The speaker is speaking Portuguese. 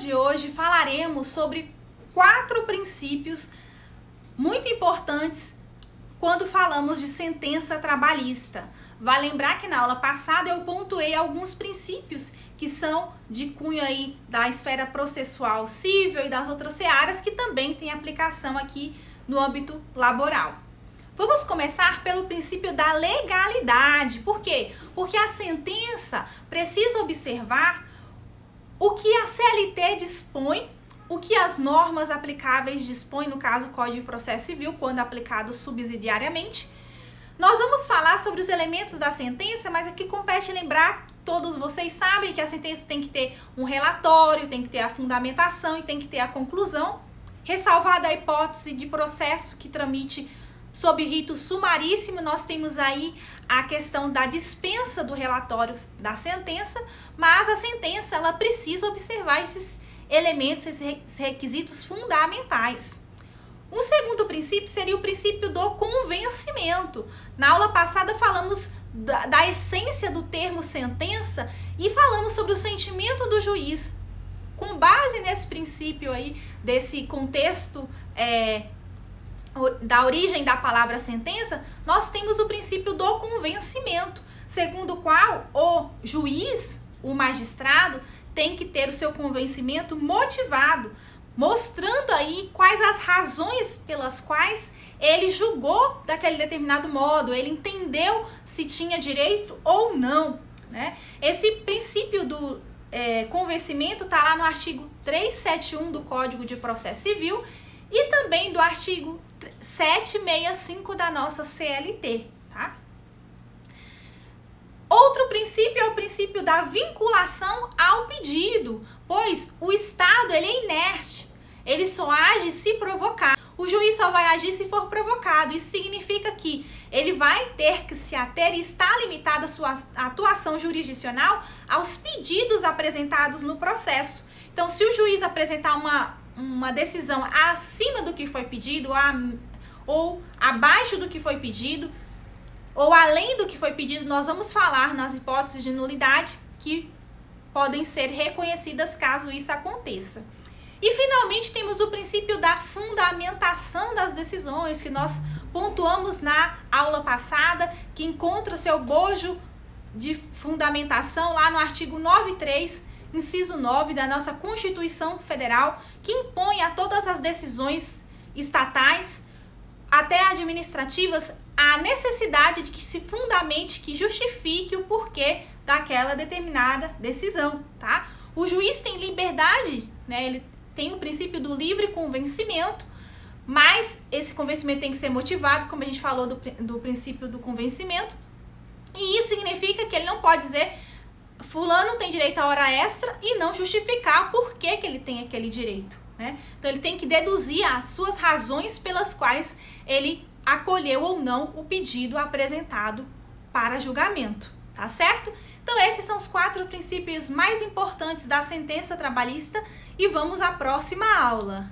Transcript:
de hoje falaremos sobre 4 princípios muito importantes quando falamos de sentença trabalhista. Vai lembrar que na aula passada eu pontuei alguns princípios que são de cunho aí da esfera processual civil e das outras searas que também tem aplicação aqui no âmbito laboral. Vamos começar pelo princípio da legalidade. Por quê? Porque a sentença precisa observar o que a CLT dispõe, o que as normas aplicáveis dispõem, no caso o Código de Processo Civil, quando aplicado subsidiariamente. Nós vamos falar sobre os elementos da sentença, mas aqui compete lembrar, todos vocês sabem que a sentença tem que ter um relatório, tem que ter a fundamentação e tem que ter a conclusão, ressalvada a hipótese de processo que tramite sob rito sumaríssimo. Nós temos aí a questão da dispensa do relatório da sentença, mas a sentença ela precisa observar esses elementos, esses requisitos fundamentais. Um segundo princípio seria o princípio do convencimento. Na aula passada falamos da essência do termo sentença e falamos sobre o sentimento do juiz. Com base nesse princípio aí, desse contexto da origem da palavra sentença, nós temos o princípio do convencimento, segundo o qual o juiz, o magistrado, tem que ter o seu convencimento motivado, mostrando aí quais as razões pelas quais ele julgou daquele determinado modo, ele entendeu se tinha direito ou não, né? Esse princípio do convencimento está lá no artigo 371 do Código de Processo Civil e também do artigo 765 da nossa CLT, tá? Outro princípio é o princípio da vinculação ao pedido, pois o Estado ele é inerte, ele só age se provocar. O juiz só vai agir se for provocado. Isso significa que ele vai ter que se ater e está limitada a sua atuação jurisdicional aos pedidos apresentados no processo. Então, se o juiz apresentar uma decisão acima do que foi pedido, ou abaixo do que foi pedido, ou além do que foi pedido, nós vamos falar nas hipóteses de nulidade que podem ser reconhecidas caso isso aconteça. E finalmente temos o princípio da fundamentação das decisões, que nós pontuamos na aula passada, que encontra seu bojo de fundamentação lá no artigo 93, inciso 9 da nossa Constituição Federal, que impõe a todas as decisões estatais, até administrativas, a necessidade de que se fundamente, que justifique o porquê daquela determinada decisão, tá? O juiz tem liberdade, né? Ele tem o princípio do livre convencimento, mas esse convencimento tem que ser motivado, como a gente falou do princípio do convencimento, e isso significa que ele não pode dizer fulano tem direito a hora extra e não justificar por que ele tem aquele direito, né? Então ele tem que deduzir as suas razões pelas quais ele acolheu ou não o pedido apresentado para julgamento, tá certo? Então esses são os 4 princípios mais importantes da sentença trabalhista e vamos à próxima aula.